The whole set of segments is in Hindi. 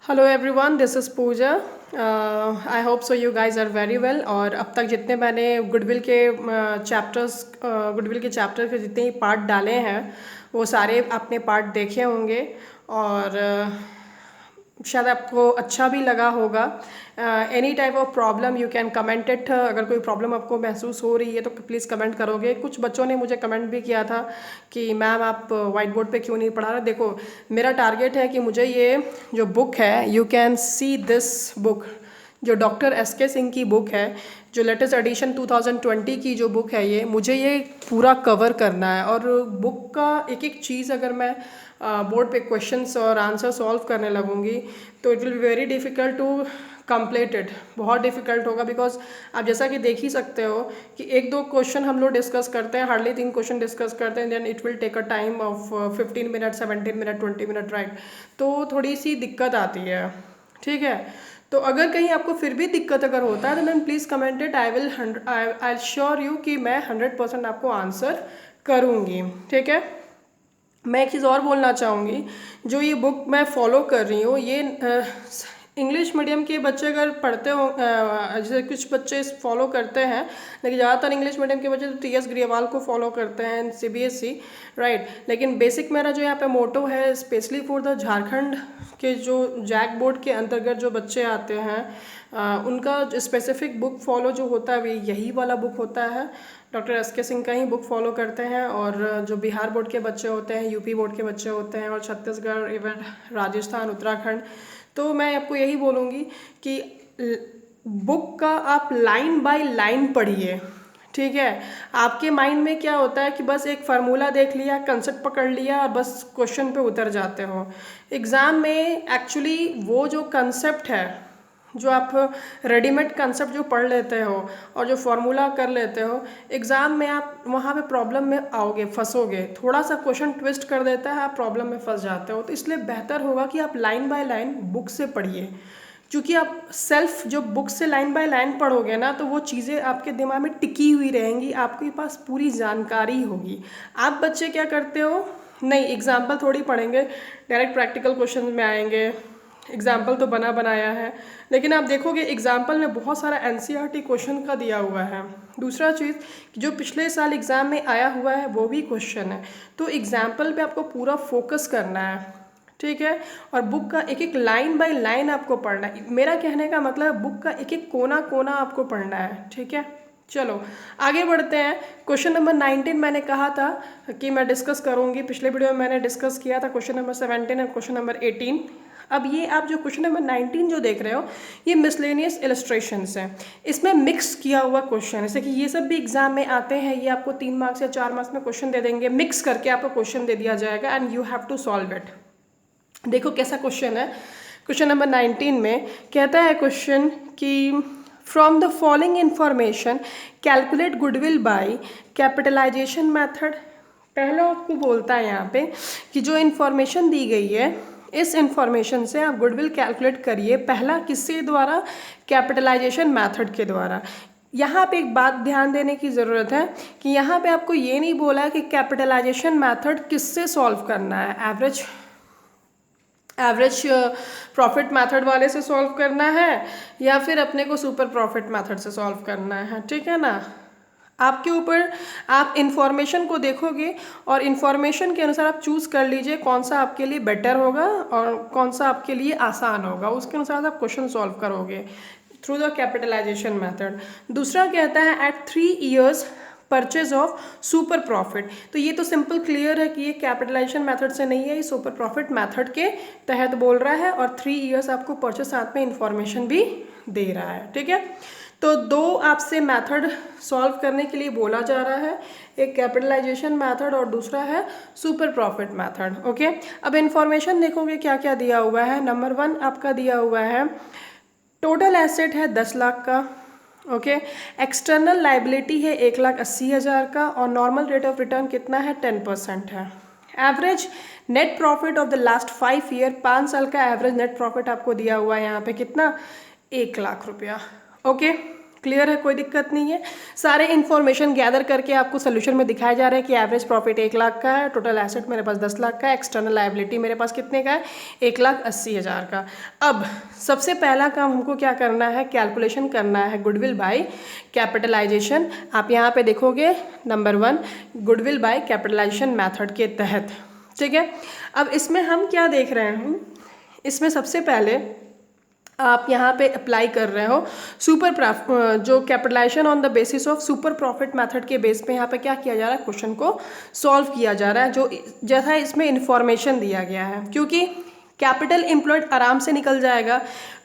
Hello everyone, this is Pooja. I hope so you guys are very well. और अब तक जितने मैंने गुडविल के चैप्टर के जितने ही पार्ट डाले हैं वो सारे आपने पार्ट देखे होंगे। और शायद आपको अच्छा भी लगा होगा। Any type of problem you can comment it. अगर कोई प्रॉब्लम आपको महसूस हो रही है तो प्लीज़ कमेंट करोगे। कुछ बच्चों ने मुझे कमेंट भी किया था कि मैम आप वाइट बोर्ड पे क्यों नहीं पढ़ा रहे। देखो, मेरा टारगेट है कि मुझे ये जो बुक है, you can see this book, जो डॉक्टर एस के सिंह की बुक है, जो लेटेस्ट एडिशन 2020 की जो बुक है, ये मुझे ये पूरा कवर करना है। और बुक का एक एक चीज़ अगर मैं बोर्ड पे क्वेश्चंस और आंसर सॉल्व करने लगूंगी तो it will be very difficult to complete it. बहुत डिफ़िकल्ट होगा, बिकॉज आप जैसा कि देख ही सकते हो कि एक दो क्वेश्चन हम लोग डिस्कस करते हैं, हार्डली 3 क्वेश्चन डिस्कस करते हैं, then it will take a time of 15 minute, 17 minute, 20 minute, right. तो थोड़ी सी दिक्कत आती है, ठीक है। तो अगर कहीं आपको फिर भी दिक्कत अगर होता है तो then please comment it. I sure you कि मैं 100% आपको आंसर करूँगी, ठीक है। मैं एक चीज़ और बोलना चाहूँगी, जो ये बुक मैं फॉलो कर रही हूँ, ये इंग्लिश मीडियम के बच्चे अगर पढ़ते हो, जैसे कुछ बच्चे फॉलो करते हैं, लेकिन ज़्यादातर इंग्लिश मीडियम के बच्चे तो टी एस ग्रिवाल को फॉलो करते हैं, CBSE, राइट। लेकिन बेसिक मेरा जो यहाँ पे मोटो है, स्पेशली फॉर द झारखंड के जो जैक बोर्ड के अंतर्गत जो बच्चे आते हैं, उनका स्पेसिफिक बुक फॉलो जो होता है यही वाला बुक होता है। डॉक्टर एस के सिंह का ही बुक फॉलो करते हैं। और जो बिहार बोर्ड के बच्चे होते हैं, यूपी बोर्ड के बच्चे होते हैं, और छत्तीसगढ़, इवन राजस्थान, उत्तराखंड, तो मैं आपको यही बोलूँगी कि बुक का आप लाइन बाय लाइन पढ़िए, ठीक है। आपके माइंड में क्या होता है कि बस एक फार्मूला देख लिया, कंसेप्ट पकड़ लिया और बस क्वेश्चन पे उतर जाते हो। एग्ज़ाम में एक्चुअली वो जो कंसेप्ट है, जो आप रेडीमेड कंसेप्ट जो पढ़ लेते हो और जो फॉर्मूला कर लेते हो, एग्ज़ाम में आप वहाँ पे प्रॉब्लम में आओगे, फंसोगे। थोड़ा सा क्वेश्चन ट्विस्ट कर देता है, आप प्रॉब्लम में फंस जाते हो। तो इसलिए बेहतर होगा कि आप लाइन बाय लाइन बुक से पढ़िए, क्योंकि आप सेल्फ जो बुक से लाइन बाय लाइन पढ़ोगे ना, तो वो चीज़ें आपके दिमाग में टिकी हुई रहेंगी, आपके पास पूरी जानकारी होगी। आप बच्चे क्या करते हो, नहीं एग्जाम्पल थोड़ी पढ़ेंगे, डायरेक्ट प्रैक्टिकल क्वेश्चन में आएंगे। एग्जाम्पल तो बना बनाया है, लेकिन आप देखोगे एग्जाम्पल में बहुत सारा NCERT क्वेश्चन का दिया हुआ है। दूसरा चीज़, जो पिछले साल एग्ज़ाम में आया हुआ है वो भी क्वेश्चन है। तो एग्जाम्पल पे आपको पूरा फोकस करना है, ठीक है। और बुक का एक एक लाइन बाय लाइन आपको पढ़ना है। मेरा कहने का मतलब बुक का एक एक कोना कोना आपको पढ़ना है, ठीक है। चलो आगे बढ़ते हैं। क्वेश्चन नंबर 19 मैंने कहा था कि मैं डिस्कस करूंगी, पिछले वीडियो में मैंने डिस्कस किया था क्वेश्चन नंबर 17 और क्वेश्चन नंबर 18। अब ये आप जो क्वेश्चन नंबर 19 जो देख रहे हो, ये मिसलेनियस इलस्ट्रेशंस हैं। इसमें मिक्स किया हुआ क्वेश्चन है, जैसे कि ये सब भी एग्जाम में आते हैं। ये आपको 3 मार्क्स या 4 मार्क्स में क्वेश्चन दे देंगे, मिक्स करके आपको क्वेश्चन दे दिया जाएगा and you have to solve it. देखो कैसा क्वेश्चन है। क्वेश्चन नंबर 19 में कहता है क्वेश्चन कि from the following information calculate goodwill by capitalization method. पहला आपको बोलता है यहाँ पे कि जो इन्फॉर्मेशन दी गई है, इस इंफॉर्मेशन से आप गुडविल कैलकुलेट करिए। पहला किसके द्वारा, कैपिटलाइजेशन मेथड के द्वारा। यहाँ पे एक बात ध्यान देने की ज़रूरत है कि यहाँ पे आपको ये नहीं बोला है कि कैपिटलाइजेशन मेथड किससे सॉल्व करना है, एवरेज प्रॉफिट मेथड वाले से सॉल्व करना है या फिर अपने को सुपर प्रॉफिट मेथड से सॉल्व करना है, ठीक है ना। आपके ऊपर, आप इन्फॉर्मेशन को देखोगे और इन्फॉर्मेशन के अनुसार आप चूज़ कर लीजिए कौन सा आपके लिए बेटर होगा और कौन सा आपके लिए आसान होगा। उसके अनुसार आप क्वेश्चन सॉल्व करोगे थ्रू द कैपिटलाइजेशन मेथड। दूसरा कहता है at 3 years purchase of super profit. तो ये तो सिंपल क्लियर है कि ये कैपिटलाइजेशन मेथड से नहीं है, ये सुपर प्रॉफिट मेथड के तहत बोल रहा है। और 3 years आपको परचेज, साथ में इंफॉर्मेशन भी दे रहा है, ठीक है। तो दो आपसे मेथड सॉल्व करने के लिए बोला जा रहा है, एक कैपिटलाइजेशन मेथड और दूसरा है सुपर प्रॉफिट मेथड, ओके। अब इंफॉर्मेशन देखोगे क्या क्या दिया हुआ है। नंबर 1 आपका दिया हुआ है टोटल एसेट है 10 लाख का, ओके। एक्सटर्नल लाइबिलिटी है 1,80,000 का और नॉर्मल रेट ऑफ रिटर्न कितना है, 10% है। Average net profit of the last 5 year, 5 साल का एवरेज नेट प्रॉफिट आपको दिया हुआ है यहाँ पे कितना, 1 लाख रुपया, ओके। क्लियर है, कोई दिक्कत नहीं है। सारे इन्फॉर्मेशन गैदर करके आपको सोल्यूशन में दिखाया जा रहा है कि एवरेज प्रॉफिट 1 लाख का है, टोटल एसेट मेरे पास 10 लाख का है, एक्सटर्नल लायबिलिटी मेरे पास कितने का है, 1,80,000 का। अब सबसे पहला काम हमको क्या करना है, कैलकुलेशन करना है गुडविल बाय कैपिटलाइजेशन। आप यहाँ पे देखोगे number 1 goodwill by capitalization method के तहत, ठीक है। अब इसमें हम क्या देख रहे हैं, इसमें सबसे पहले आप यहाँ पे अप्लाई कर रहे हो जो capitalization on the basis of super profit method के बेस पे यहाँ पे क्या किया जा रहा है, क्वेश्चन को सॉल्व किया जा रहा है, जो जैसा इसमें इन्फॉर्मेशन दिया गया है। क्योंकि कैपिटल एम्प्लॉयड आराम से निकल जाएगा,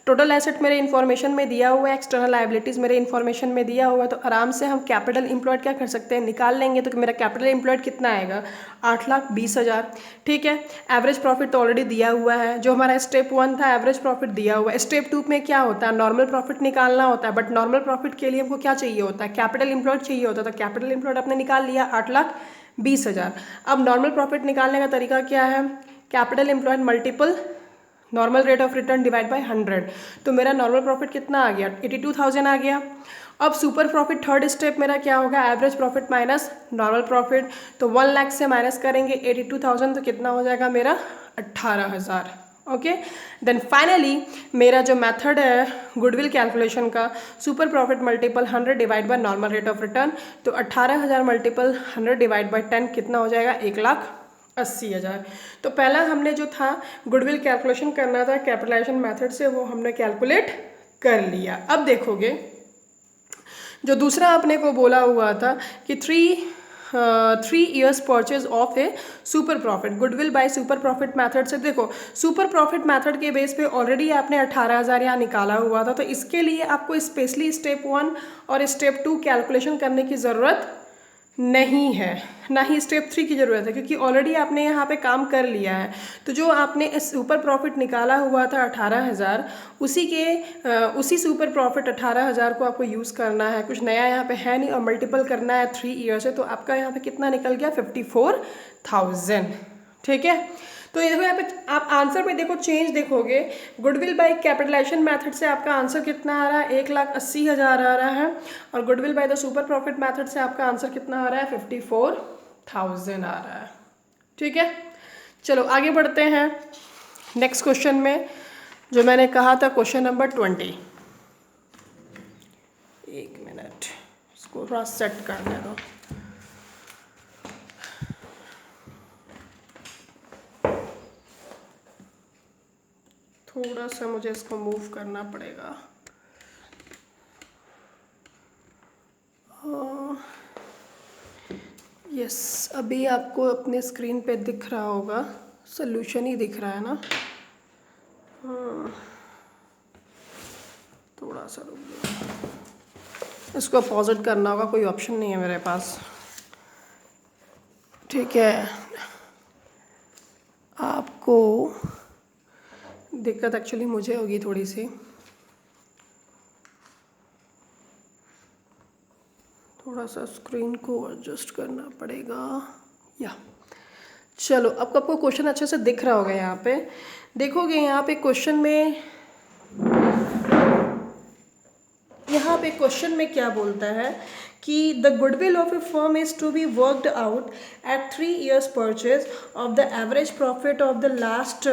टोटल एसेट मेरे इन्फॉर्मेशन में दिया हुआ है, एक्सटर्नल लायबिलिटीज़ मेरे इन्फॉर्मेशन में दिया हुआ है, तो आराम से हम कैपिटल एम्प्लॉयड क्या कर सकते हैं, निकाल लेंगे। तो मेरा कैपिटल एम्प्लॉयड कितना आएगा, 8,20,000, ठीक है। एवरेज प्रॉफिट तो ऑलरेडी दिया हुआ है, जो हमारा स्टेप 1 था एवरेज प्रॉफिट दिया हुआ है। स्टेप 2 में क्या होता है, नॉर्मल प्रॉफिट निकालना होता है, बट नॉर्मल प्रॉफिट के लिए हमको क्या चाहिए होता है, कैपिटल एम्प्लॉयड चाहिए होता है। तो कैपिटल एम्प्लॉयड आपने निकाल लिया 8,20,000। अब नॉर्मल प्रॉफिट निकालने का तरीका क्या है, capital employed multiple normal rate of return divide by 100। तो मेरा नॉर्मल प्रॉफिट कितना आ गया, 82,000 आ गया। अब सुपर प्रॉफिट थर्ड स्टेप मेरा क्या होगा, average profit minus normal profit. तो 1 लाख से माइनस करेंगे 82,000, तो कितना हो जाएगा मेरा 18,000। ओके, देन फाइनली मेरा जो मेथड है गुडविल कैलकुलेशन का, super profit multiple 100 divide by normal rate of return. तो 18,000 मल्टीपल 100 डिवाइड बाय 10 कितना हो जाएगा, 1,80,000। तो पहला हमने जो था गुडविल कैलकुलेशन करना था कैपिटलाइजेशन मेथड से, वो हमने कैलकुलेट कर लिया। अब देखोगे जो दूसरा आपने को बोला हुआ था कि 3 years purchase of A super profit, goodwill by super profit method से। देखो सुपर प्रॉफिट मेथड के बेस पे ऑलरेडी आपने 18,000 यहाँ निकाला हुआ था, तो इसके लिए आपको स्पेशली स्टेप 1 और स्टेप 2 कैलकुलेशन करने की ज़रूरत नहीं है, ना ही स्टेप 3 की ज़रूरत है, क्योंकि ऑलरेडी आपने यहाँ पे काम कर लिया है। तो जो आपने सुपर प्रॉफिट निकाला हुआ था 18,000, उसी सुपर प्रॉफिट 18,000 को आपको यूज़ करना है, कुछ नया यहाँ पे है नहीं, और मल्टीपल करना है 3 ईयर से। तो आपका यहाँ पे कितना निकल गया, 54,000, ठीक है। तो ये देखो यहाँ पे आप आंसर पे देखो चेंज देखोगे, गुडविल बाय कैपिटलाइजेशन मेथड से आपका आंसर कितना आ रहा है, 1,80,000 आ रहा है, और goodwill by the super profit method से आपका आंसर कितना आ रहा है, 54,000 आ रहा है, ठीक है। चलो आगे बढ़ते हैं नेक्स्ट क्वेश्चन में, जो मैंने कहा था क्वेश्चन नंबर 20। एक मिनट, इसको थोड़ा सेट करने दो। थोड़ा सा मुझे इसको मूव करना पड़ेगा। यस, अभी आपको अपने स्क्रीन पे दिख रहा होगा, सॉल्यूशन ही दिख रहा है ना। थोड़ा सा रुक जाओ, इसको पॉजिट करना होगा, कोई ऑप्शन नहीं है मेरे पास, ठीक है। आपको दिक्कत एक्चुअली मुझे होगी थोड़ी सी, थोड़ा सा स्क्रीन को एडजस्ट करना पड़ेगा। या चलो, अब आपको क्वेश्चन अच्छे से दिख रहा होगा। यहाँ पे देखोगे, यहाँ पे क्वेश्चन में क्या बोलता है कि the goodwill of a firm is to be worked out at 3 years purchase of the average profit of the last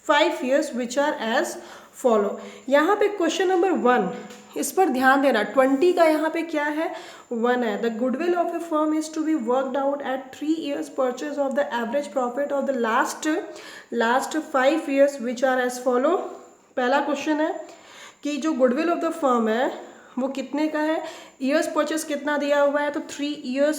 5 years which are as follow. यहाँ पे क्वेश्चन नंबर 1, इस पर ध्यान देना, 20 का यहाँ पे क्या है, 1 है। The goodwill of a firm is to be worked out at 3 years purchase of the average profit of the last 5 years which are as follow. पहला क्वेश्चन है कि जो गुडविल ऑफ द फर्म है वो कितने का है, ईयर्स परचेज कितना दिया हुआ है, तो 3 years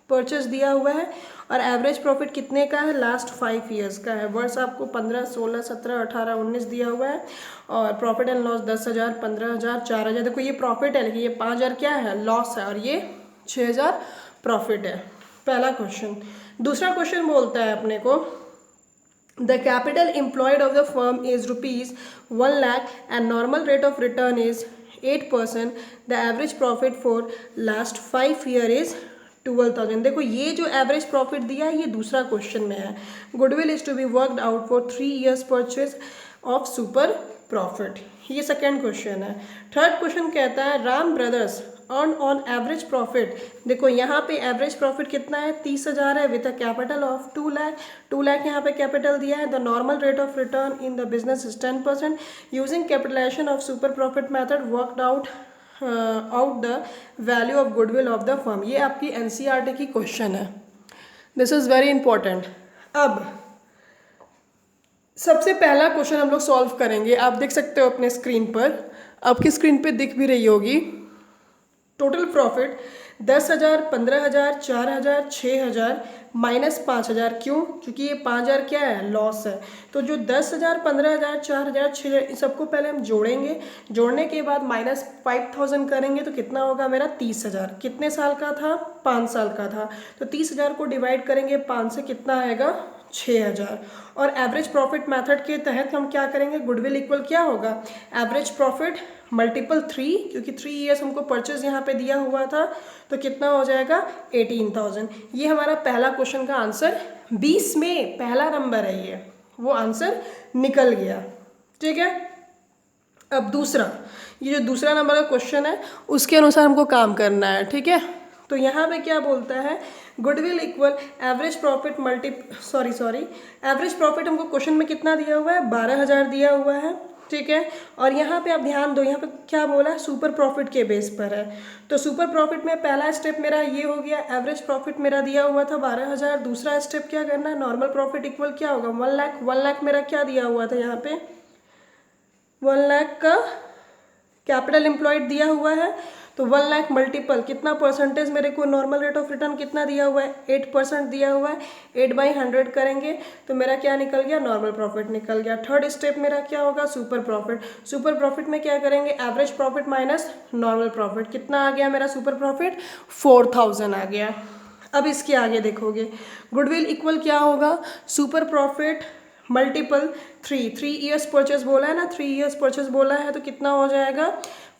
परचेज दिया हुआ है, और एवरेज प्रॉफिट कितने का है, लास्ट 5 years का है। वर्ष आपको 15, 16, 17, 18, 19 दिया हुआ है, और प्रॉफिट एंड लॉस 10,000, 15,000, 4,000। देखो ये प्रॉफिट है, लेकिन ये 5,000 क्या है, लॉस है, और ये 6,000 प्रॉफिट है। पहला क्वेश्चन। दूसरा क्वेश्चन बोलता है अपने को, the capital employed of the firm is ₹1 lakh and normal rate of return is 8%। The average profit for last 5 year is 12,000। देखो ये जो एवरेज प्रॉफिट दिया है ये दूसरा क्वेश्चन में है। Goodwill is to be worked out for 3 years purchase of super profit. ये सेकेंड क्वेश्चन है। थर्ड क्वेश्चन कहता है Ram brothers earn on average profit. देखो यहाँ पे एवरेज प्रॉफिट कितना है, 30,000 है with a capital of 2 lakh. 2 lakh यहाँ पे कैपिटल दिया है। The normal rate of return in the business is 10%। Using capitalization of super profit method worked out the value of goodwill of the firm. ये आपकी NCERT की क्वेश्चन है। This is very important. अब सबसे पहला क्वेश्चन हम लोग सॉल्व करेंगे। आप देख सकते हो अपने स्क्रीन पर, आपकी स्क्रीन पे दिख भी रही होगी। Total profit 10,000, 15,000, 4,000, 6,000 minus 5,000। क्यों? क्योंकि ये 5,000 क्या है, लॉस है। तो जो 10,000, 15,000, 4,000, 6,000 इन सबको पहले हम जोड़ेंगे। जोड़ने के बाद माइनस 5,000 करेंगे तो कितना होगा मेरा 30,000। कितने साल का था, 5 साल का था। तो 30,000 को डिवाइड करेंगे 5 से, कितना आएगा 6,000। और एवरेज प्रॉफिट मेथड के तहत हम क्या करेंगे, गुडविल इक्वल क्या होगा, एवरेज प्रॉफिट मल्टीपल 3, क्योंकि 3 ईयर्स हमको परचेज यहाँ पे दिया हुआ था, तो कितना हो जाएगा 18,000। ये हमारा पहला क्वेश्चन का आंसर 20 में पहला नंबर है, ये वो आंसर निकल गया। ठीक है। अब दूसरा, ये जो दूसरा नंबर का क्वेश्चन है उसके अनुसार हमको काम करना है। ठीक है। तो यहाँ पे क्या बोलता है, goodwill equal average profit average profit हमको क्वेश्चन में कितना दिया हुआ है, 12,000 दिया हुआ है। ठीक है। और यहाँ पे आप ध्यान दो, यहाँ पे क्या बोला है, सुपर प्रॉफिट के बेस पर है। तो सुपर प्रॉफिट में पहला स्टेप मेरा ये हो गया, एवरेज प्रॉफिट मेरा दिया हुआ था 12,000। दूसरा स्टेप क्या करना है, नॉर्मल प्रॉफिट इक्वल क्या होगा 1 लाख। 1 लाख मेरा क्या दिया हुआ था, यहाँ पे 1 लाख का कैपिटल एम्प्लॉयड दिया हुआ है। तो 1 लाख मल्टीपल कितना परसेंटेज मेरे को नॉर्मल रेट ऑफ रिटर्न कितना दिया हुआ है, 8% दिया हुआ है। 8/100 करेंगे तो मेरा क्या निकल गया, नॉर्मल प्रॉफिट निकल गया। थर्ड स्टेप मेरा क्या होगा, सुपर प्रॉफिट। सुपर प्रॉफिट में क्या करेंगे, average profit minus normal profit. कितना आ गया मेरा सुपर प्रॉफिट, 4,000 आ गया। अब इसके आगे देखोगे, गुडविल इक्वल क्या होगा, super profit multiple 3 years purchase बोला है ना, 3 ईयर्स परचेज बोला है, तो कितना हो जाएगा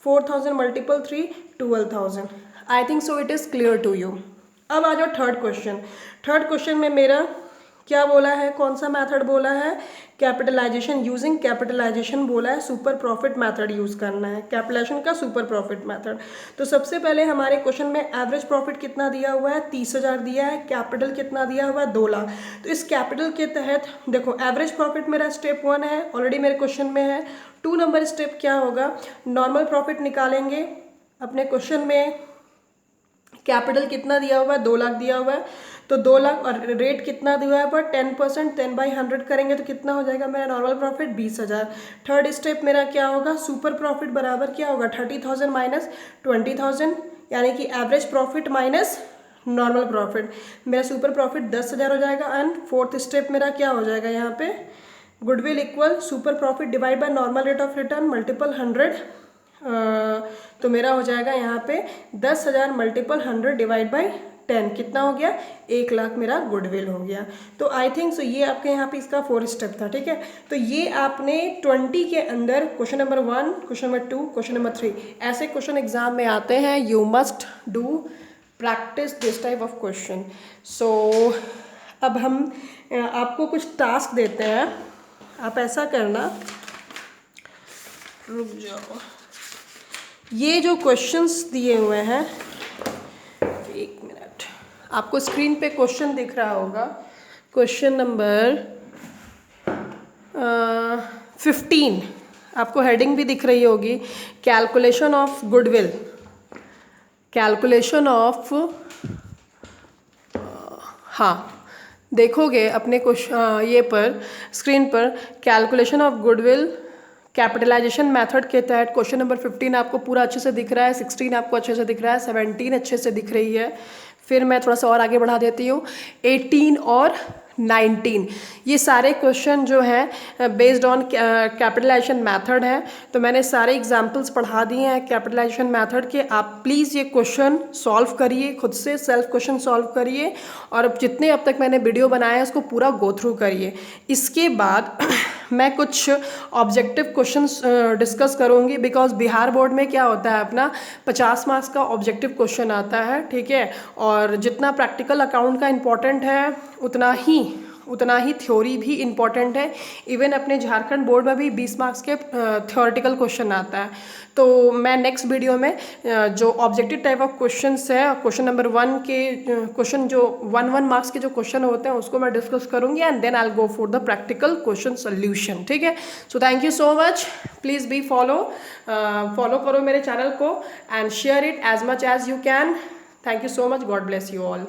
4,000 multiple 3, 12,000। I think so it is clear to you. अब आ जाओ थर्ड क्वेश्चन। थर्ड क्वेश्चन में मेरा क्या बोला है, कौन सा मेथड बोला है, कैपिटलाइजेशन। यूजिंग कैपिटलाइजेशन बोला है, सुपर प्रॉफिट मेथड यूज़ करना है, कैपिटलाइजेशन का सुपर प्रॉफिट मेथड। तो सबसे पहले हमारे क्वेश्चन में एवरेज प्रॉफिट कितना दिया हुआ है, 30,000 दिया है। कैपिटल कितना दिया हुआ है, 2 लाख। तो इस कैपिटल के तहत देखो, एवरेज प्रॉफिट मेरा स्टेप 1 है, ऑलरेडी मेरे क्वेश्चन में है। 2 नंबर स्टेप क्या होगा, नॉर्मल प्रॉफिट निकालेंगे। अपने क्वेश्चन में कैपिटल कितना दिया हुआ है, 2 लाख दिया हुआ है, तो 2 लाख और रेट कितना दिया है पर 10%, 10/100 करेंगे तो कितना हो जाएगा मेरा नॉर्मल प्रॉफिट 20,000। थर्ड स्टेप मेरा क्या होगा, सुपर प्रॉफिट बराबर क्या होगा 30,000 माइनस 20,000, यानी कि average profit minus normal profit. मेरा सुपर प्रॉफिट 10,000 हो जाएगा। एंड फोर्थ स्टेप मेरा क्या हो जाएगा, यहाँ पे goodwill equal super profit divide by normal rate of return multiple 100। तो मेरा हो जाएगा यहाँ पे 10,000 मल्टीपल 100 डिवाइड बाई 10, कितना हो गया 1 लाख मेरा गुडविल हो गया। तो आई थिंक सो ये आपके यहाँ पे इसका 4 स्टेप था। ठीक है। तो ये आपने 20 के अंदर question number 1, question number 2, question number 3 ऐसे क्वेश्चन एग्जाम में आते हैं। You must do practice this type of question. So अब हम आपको कुछ टास्क देते हैं, आप ऐसा करना, रुक जाओ, ये जो क्वेश्चंस दिए हुए हैं, 1 मिनट, आपको स्क्रीन पे क्वेश्चन दिख रहा होगा। क्वेश्चन नंबर 15, आपको हेडिंग भी दिख रही होगी, calculation of goodwill. Calculation of, हाँ देखोगे अपने क्वेश्चन ये पर स्क्रीन पर, calculation of goodwill capitalization method के तहत क्वेश्चन नंबर 15 आपको पूरा अच्छे से दिख रहा है, 16 आपको अच्छे से दिख रहा है, 17 अच्छे से दिख रही है। फिर मैं थोड़ा सा और आगे बढ़ा देती हूँ, 18 और 19 ये सारे क्वेश्चन जो हैं बेस्ड ऑन कैपिटलाइजेशन मेथड हैं। तो मैंने सारे एग्जांपल्स पढ़ा दिए हैं कैपिटलाइजेशन मेथड के। आप प्लीज़ ये क्वेश्चन सॉल्व करिए, खुद से सेल्फ क्वेश्चन सॉल्व करिए, और जितने अब तक मैंने वीडियो बनाया है उसको पूरा गो थ्रू करिए। इसके बाद मैं कुछ ऑब्जेक्टिव क्वेश्चंस डिस्कस करूंगी, बिकॉज बिहार बोर्ड में क्या होता है, अपना 50 मार्क्स का ऑब्जेक्टिव क्वेश्चन आता है। ठीक है। और जितना प्रैक्टिकल अकाउंट का इम्पोर्टेंट है उतना ही थ्योरी भी इम्पॉर्टेंट है। इवन अपने झारखंड बोर्ड में भी 20 मार्क्स के थ्योरेटिकल क्वेश्चन आता है। तो मैं नेक्स्ट वीडियो में जो ऑब्जेक्टिव टाइप ऑफ क्वेश्चंस है, क्वेश्चन नंबर 1 के क्वेश्चन जो 1 मार्क्स के जो क्वेश्चन होते हैं उसको मैं डिस्कस करूंगी, and then I will go for the practical question solution. ठीक है, so thank you so much. Please be follow करो मेरे चैनल को and share it as much as you can. Thank you so much. God bless you all.